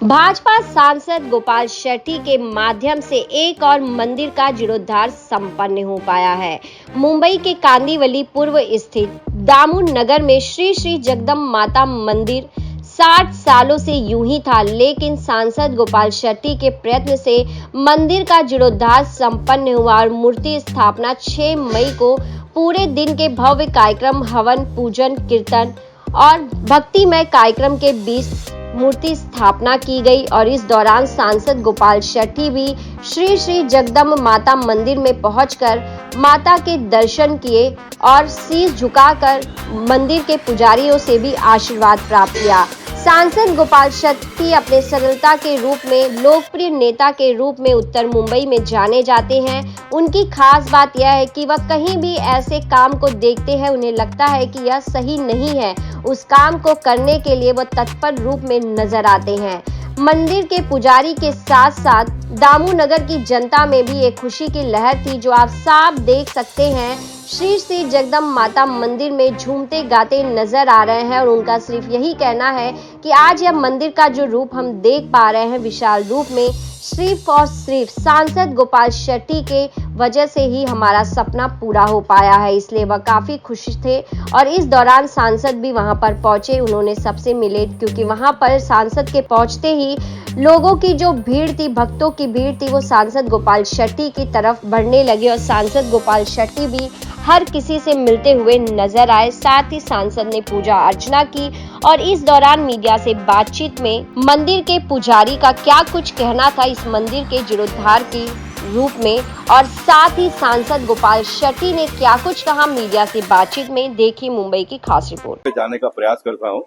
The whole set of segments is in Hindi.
भाजपा सांसद गोपाल शेट्टी के माध्यम से एक और मंदिर का जीर्णोद्धार संपन्न हो पाया है। मुंबई के कांदिवली पूर्व स्थित दामू नगर में श्री श्री जगदम्ब माता मंदिर 60 सालों से यूं ही था, लेकिन सांसद गोपाल शेट्टी के प्रयत्न से मंदिर का जीर्णोद्धार संपन्न हुआ और मूर्ति स्थापना 6 मई को पूरे दिन के भव्य कार्यक्रम, हवन, पूजन, कीर्तन और भक्तिमय कार्यक्रम के बीच मूर्ति स्थापना की गई। और इस दौरान सांसद गोपाल शेट्टी भी श्री श्री जगदम्ब माता मंदिर में पहुंचकर माता के दर्शन किए और शीश झुकाकर मंदिर के पुजारियों से भी आशीर्वाद प्राप्त किया। सांसद गोपाल शेट्टी अपने सरलता के रूप में, लोकप्रिय नेता के रूप में उत्तर मुंबई में जाने जाते हैं। उनकी खास बात यह है कि वह कहीं भी ऐसे काम को देखते हैं, उन्हें लगता है कि यह सही नहीं है, उस काम को करने के लिए वह तत्पर रूप में नजर आते हैं। मंदिर के पुजारी के साथ साथ दामू नगर की जनता में भी एक खुशी की लहर थी, जो आप साफ देख सकते हैं। श्री श्री जगदम्ब माता मंदिर में झूमते गाते नजर आ रहे हैं और उनका सिर्फ यही कहना है कि आज यह मंदिर का जो रूप हम देख पा रहे हैं विशाल रूप में, सिर्फ और सिर्फ सांसद गोपाल शेट्टी के वजह से ही हमारा सपना पूरा हो पाया है। इसलिए वह काफी खुश थे और इस दौरान सांसद भी वहां पर पहुंचे, उन्होंने सबसे मिले, क्योंकि वहां पर सांसद के पहुंचते ही लोगों की जो भीड़ थी, भक्तों की भीड़ थी, वो सांसद गोपाल शेट्टी की तरफ बढ़ने लगे और सांसद गोपाल शेट्टी भी हर किसी से मिलते हुए नजर आए। साथ ही सांसद ने पूजा अर्चना की और इस दौरान मीडिया से बातचीत में मंदिर के पुजारी का क्या कुछ कहना था इस मंदिर के जीर्णोद्धार के रूप में, और साथ ही सांसद गोपाल शेट्टी ने क्या कुछ कहा मीडिया से बातचीत में। देखिए मुंबई की खास रिपोर्ट। जाने का प्रयास करता हूँ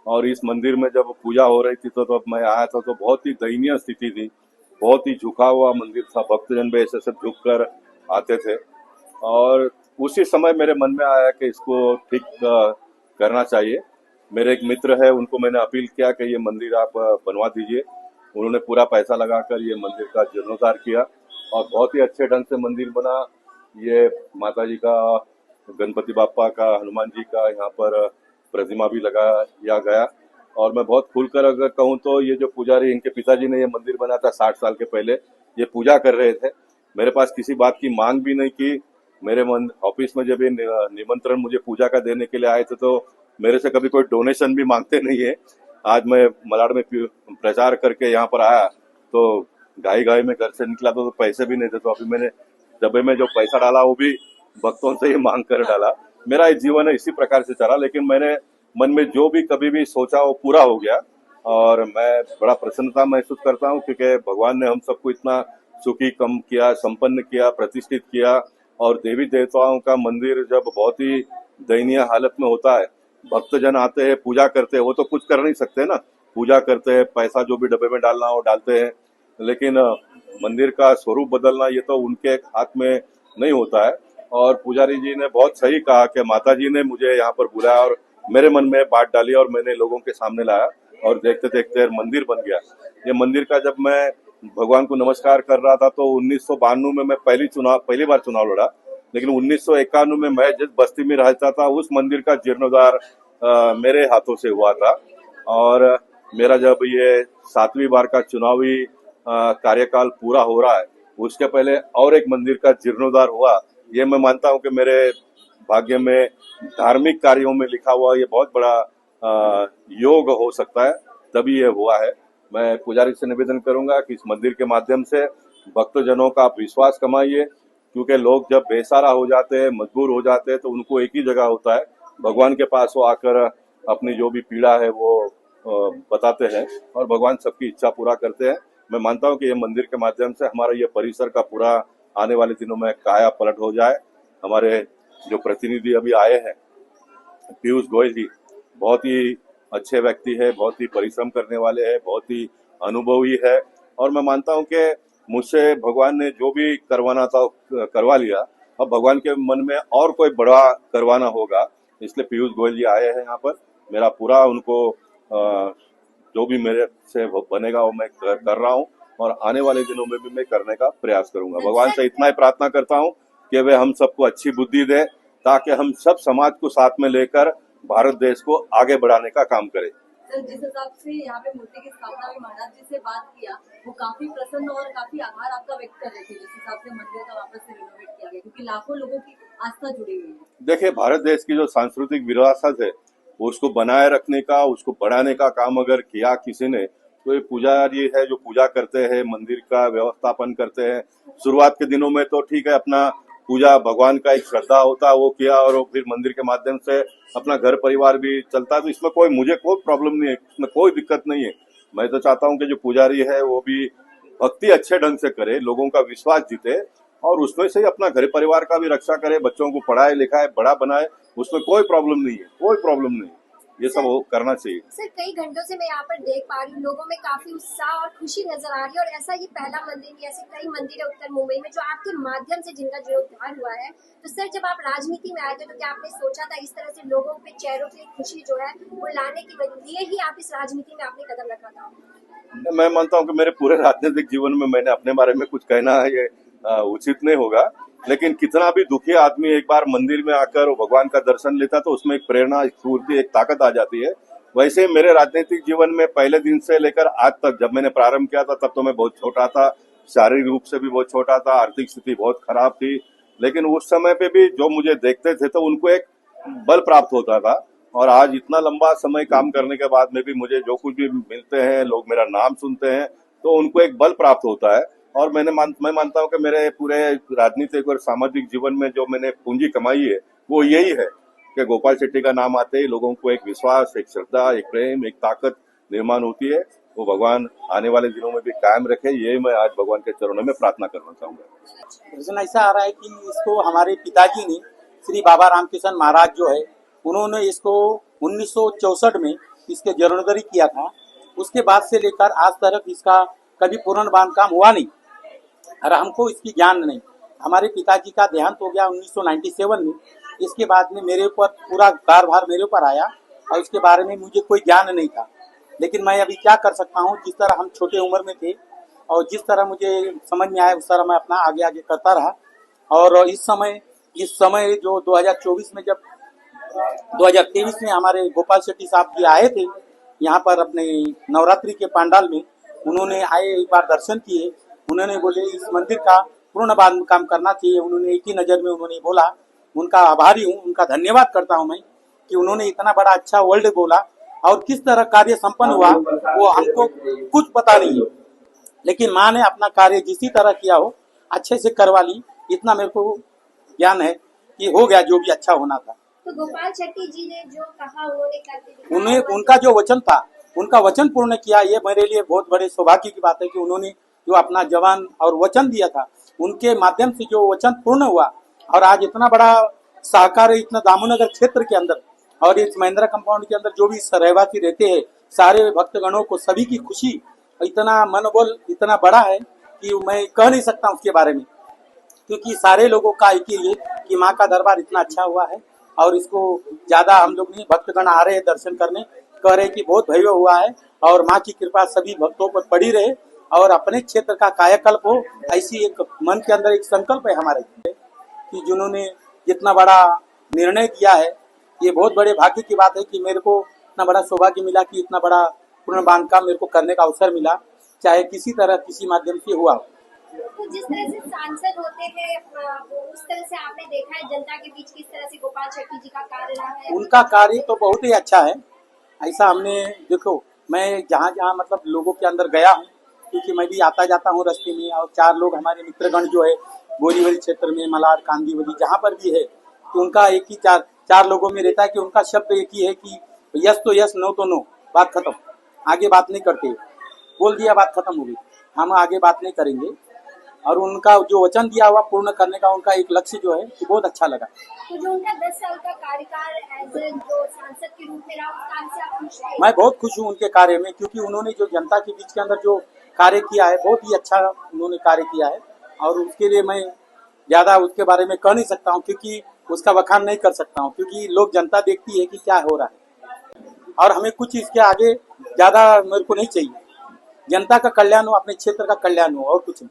और इस मंदिर में जब पूजा हो रही थी तो मैं आया था तो बहुत ही दयनीय स्थिति थी, बहुत ही झुका हुआ मंदिर था, भक्तजन भी ऐसे सब झुक कर आते थे और उसी समय मेरे मन में आया कि इसको ठीक करना चाहिए। मेरे एक मित्र है, उनको मैंने अपील किया कि ये मंदिर आप बनवा दीजिए। उन्होंने पूरा पैसा लगाकर ये मंदिर का जीर्णोद्धार किया और बहुत ही अच्छे ढंग से मंदिर बना। ये माता जी का, गणपति बापा का, हनुमान जी का यहाँ पर प्रतिमा भी लगाया गया और मैं बहुत खुलकर अगर कहूँ तो ये जो पुजारी, इनके पिताजी ने ये मंदिर बनाया था 60 साल के पहले, ये पूजा कर रहे थे। मेरे पास किसी बात की मांग भी नहीं की। मेरे ऑफिस में जब ये निमंत्रण मुझे पूजा का देने के लिए आए थे तो मेरे से कभी कोई डोनेशन भी मांगते नहीं है। आज मैं मलाड में प्रचार करके यहाँ पर आया तो घाई में घर से निकला तो पैसे भी नहीं थे, तो अभी मैंने डब्बे में जो पैसा डाला वो भी भक्तों से ही मांग कर डाला। मेरा जीवन है इसी प्रकार से चला, लेकिन मैंने मन में जो भी कभी भी सोचा वो पूरा हो गया और मैं बड़ा प्रसन्नता महसूस करता हूँ, क्योंकि भगवान ने हम सबको इतना सुखी कम किया, संपन्न किया, प्रतिष्ठित किया। और देवी देवताओं का मंदिर जब बहुत ही दयनीय हालत में होता है, भक्तजन आते हैं, पूजा करते हैं, वो तो कुछ कर नहीं सकते ना, पूजा करते हैं, पैसा जो भी डब्बे में डालना हो डालते हैं, लेकिन मंदिर का स्वरूप बदलना ये तो उनके हाथ में नहीं होता है। और पुजारी जी ने बहुत सही कहा कि माता जी ने मुझे यहाँ पर बुलाया और मेरे मन में बात डाली और मैंने लोगों के सामने लाया और देखते देखते मंदिर बन गया। ये मंदिर का जब मैं भगवान को नमस्कार कर रहा था तो 1992 में मैं पहली बार चुनाव लड़ा, लेकिन 1991 में मैं जिस बस्ती में रहता था उस मंदिर का जीर्णोद्धार मेरे हाथों से हुआ था। और मेरा जब ये 7वीं बार का चुनावी कार्यकाल पूरा हो रहा है, उसके पहले और एक मंदिर का जीर्णोद्धार हुआ। ये मैं मानता हूँ कि मेरे भाग्य में, धार्मिक कार्यों में लिखा हुआ ये बहुत बड़ा योग हो सकता है, तभी ये हुआ है। मैं पुजारी से निवेदन करूंगा कि इस मंदिर के माध्यम से भक्तजनों का विश्वास कमाइए, क्योंकि लोग जब बेसहारा हो जाते हैं, मजबूर हो जाते हैं, तो उनको एक ही जगह होता है, भगवान के पास वो आकर अपनी जो भी पीड़ा है वो बताते हैं और भगवान सबकी इच्छा पूरा करते हैं। मैं मानता हूँ कि ये मंदिर के माध्यम से हमारा ये परिसर का पूरा आने वाले दिनों में काया पलट हो जाए। हमारे जो प्रतिनिधि अभी आए हैं, पीयूष गोयल जी, बहुत ही अच्छे व्यक्ति है, बहुत ही परिश्रम करने वाले हैं, बहुत ही अनुभवी है और मैं मानता हूं कि मुझसे भगवान ने जो भी करवाना था करवा लिया। अब भगवान के मन में और कोई बड़ा करवाना होगा, इसलिए पीयूष गोयल जी आए हैं यहाँ पर। मेरा पूरा उनको जो भी मेरे से बनेगा वो मैं कर रहा हूँ और आने वाले दिनों में भी मैं करने का प्रयास करूंगा। भगवान से इतना ही प्रार्थना करता हूँ कि वे हम सबको अच्छी बुद्धि दे, ताकि हम सब समाज को साथ में लेकर भारत देश को आगे बढ़ाने का काम करें। सर, जिस हिसाब से यहाँ पे मूर्ति की स्थापना में महाराज जी से बात किया, वो काफी प्रसन्न और काफी आभार आपका व्यक्त कर रहे थे, जिस हिसाब से मंदिर का वापस से रिनोवेट किया गया, क्योंकि लाखों लोगों की आस्था जुड़ी हुई है। देखिए, भारत देश की जो सांस्कृतिक विरासत है उसको बनाए रखने का, उसको बढ़ाने का काम अगर किया किसी ने, तो ये पुजारी है जो पूजा करते हैं, मंदिर का व्यवस्थापन करते हैं। शुरुआत के दिनों में तो ठीक है, अपना पूजा भगवान का एक श्रद्धा होता है वो किया, और वो फिर मंदिर के माध्यम से अपना घर परिवार भी चलता है। तो इसमें मुझे कोई प्रॉब्लम नहीं है, इसमें कोई दिक्कत नहीं है। मैं तो चाहता हूँ कि जो पुजारी है वो भी भक्ति अच्छे ढंग से करे, लोगों का विश्वास जीते, और उसमें से ही अपना घर परिवार का भी रक्षा करे, बच्चों को पढ़ाए लिखाए बड़ा बनाए, उसमें कोई प्रॉब्लम नहीं है, कोई प्रॉब्लम नहीं। ये सब करना चाहिए। सर, कई घंटों से मैं यहाँ पर देख पा रही हूँ, लोगों में काफी उत्साह और खुशी नजर आ रही है, और ऐसा ये पहला मंदिर नहीं, ऐसे कई मंदिर है उत्तर मुंबई में जो आपके माध्यम से जिनका जीर्णोद्धार हुआ है। तो सर, जब आप राजनीति में आए थे तो क्या आपने सोचा था इस तरह से लोगों के चेहरों पे खुशी जो है वो लाने के लिए ही आप इस राजनीति में आपने कदम रखा था? मैं मानता हूँ कि मेरे पूरे राजनीतिक जीवन में मैंने अपने बारे में कुछ कहना है ये उचित नहीं होगा, लेकिन कितना भी दुखी आदमी एक बार मंदिर में आकर भगवान का दर्शन लेता तो उसमें एक प्रेरणा, एक स्फूर्ति, एक ताकत आ जाती है। वैसे ही मेरे राजनीतिक जीवन में पहले दिन से लेकर आज तक, जब मैंने प्रारंभ किया था तब तो मैं बहुत छोटा था, शारीरिक रूप से भी बहुत छोटा था, आर्थिक स्थिति बहुत खराब थी, लेकिन उस समय पे भी जो मुझे देखते थे तो उनको एक बल प्राप्त होता था। और आज इतना लंबा समय काम करने के बाद में भी मुझे जो कुछ भी मिलते हैं, लोग मेरा नाम सुनते हैं, तो उनको एक बल प्राप्त होता है। और मैं मानता हूँ कि मेरे पूरे राजनीतिक और सामाजिक जीवन में जो मैंने पूंजी कमाई है वो यही है कि गोपाल शेट्टी का नाम आते ही लोगों को एक विश्वास, एक श्रद्धा, एक प्रेम, एक ताकत निर्माण होती है। वो भगवान आने वाले दिनों में भी कायम रखे, ये मैं आज भगवान के चरणों में प्रार्थना करना चाहूंगा। ऐसा आ रहा है कि इसको हमारे पिताजी ने, श्री बाबा रामकिशन महाराज जो है, उन्होंने इसको 1964 में इसके जीर्णोद्धार किया था। उसके बाद से लेकर आज तक इसका कभी पूर्ण बांधकाम हुआ नहीं, और हमको इसकी ज्ञान नहीं। हमारे पिताजी का देहांत हो गया 1997 में। इसके बाद में मेरे ऊपर पूरा कार्यभार मेरे ऊपर आया, और उसके बारे में मुझे कोई ज्ञान नहीं था। लेकिन मैं अभी क्या कर सकता हूँ, जिस तरह हम छोटे उम्र में थे और जिस तरह मुझे समझ में आया उस तरह मैं अपना आगे आगे करता रहा। और इस समय जो 2024 में, जब 2023 में हमारे गोपाल शेट्टी साहब जी आए थे यहाँ पर अपने नवरात्रि के पंडाल में, उन्होंने आए, एक बार दर्शन किए, उन्होंने बोले इस मंदिर का पूर्ण बांधकाम करना चाहिए। उन्होंने एक ही नज़र में उन्होंने बोला। उनका आभारी हूँ, उनका धन्यवाद करता हूँ मैं कि उन्होंने इतना बड़ा अच्छा वर्ड बोला। और किस तरह कार्य संपन्न हुआ वो हमको कुछ पता नहीं है, लेकिन माँ ने अपना कार्य जिसी तरह किया हो अच्छे से करवा ली, इतना मेरे को ज्ञान है कि हो गया जो भी अच्छा होना था। तो गोपाल शेट्टी जी ने जो कहा उन्होंने करके दिखाया। उनका जो वचन था, उनका वचन पूर्ण किया। ये मेरे लिए बहुत बड़े सौभाग्य की बात है कि उन्होंने जो अपना जवान और वचन दिया था, उनके माध्यम से जो वचन पूर्ण हुआ। और आज इतना बड़ा सहकार है, इतना दामोनगर क्षेत्र के अंदर और इस महिंद्रा कंपाउंड के अंदर जो भी रहवासी रहते हैं, सारे भक्तगणों को सभी की खुशी, इतना मनोबल इतना बड़ा है कि मैं कह नहीं सकता उसके बारे में, क्योंकि सारे लोगों का एक ही है कि माँ का दरबार इतना अच्छा हुआ है। और इसको ज्यादा हम लोग नहीं, भक्तगण आ रहे हैं दर्शन करने, कह रहे कि बहुत भव्य हुआ है, और माँ की कृपा सभी भक्तों पर पड़ी रहे और अपने क्षेत्र का कायाकल्प हो, ऐसी एक मन के अंदर एक संकल्प है हमारे कि जिन्होंने जितना बड़ा निर्णय किया है, ये बहुत बड़े भाग्य की बात है कि मेरे को इतना बड़ा सौभाग्य मिला कि इतना बड़ा पूर्ण बांधकाम मेरे को करने का अवसर मिला, चाहे किसी तरह किसी माध्यम से हुआ। तो जिस तरह से सांसद होते हैं उस तरह से आपने देखा है जनता के बीच किस तरह से गोपाल शेट्टी जी का कार्य रहा है? उनका कार्य तो बहुत ही अच्छा है। ऐसा हमने, देखो मैं जहाँ जहाँ मतलब लोगों के अंदर गया हूँ, क्योंकि मैं भी आता जाता हूँ रास्ते में, और 4 लोग हमारे मित्रगण जो है बोरीवली क्षेत्र में, मलाड, कांदीवली जहाँ पर भी है, तो उनका एक ही चार लोगों में रहता है कि उनका शब्द एक ही है कि यस तो यस, नो तो नो, बात खत्म, आगे बात नहीं करते। बोल दिया, बात खत्म हो गई, हम आगे बात नहीं करेंगे। और उनका जो वचन दिया हुआ पूर्ण करने का उनका एक लक्ष्य जो है वो बहुत अच्छा लगा। तो जो उनका 10 साल का कार्यकाल एज जो सांसद के रूप में रहा, उस काम से आप खुश हैं? मैं बहुत खुश हूँ उनके कार्य में, क्योंकि उन्होंने जो जनता के बीच के अंदर जो कार्य किया है बहुत ही अच्छा उन्होंने कार्य किया है। और उसके लिए मैं ज्यादा उसके बारे में कह नहीं सकता हूँ, क्योंकि उसका बखान नहीं कर सकता हूँ, क्योंकि लोग जनता देखती है कि क्या हो रहा है, और हमें कुछ इसके आगे ज्यादा मेरे को नहीं चाहिए। जनता का कल्याण हो, अपने क्षेत्र का कल्याण हो, और कुछ नहीं।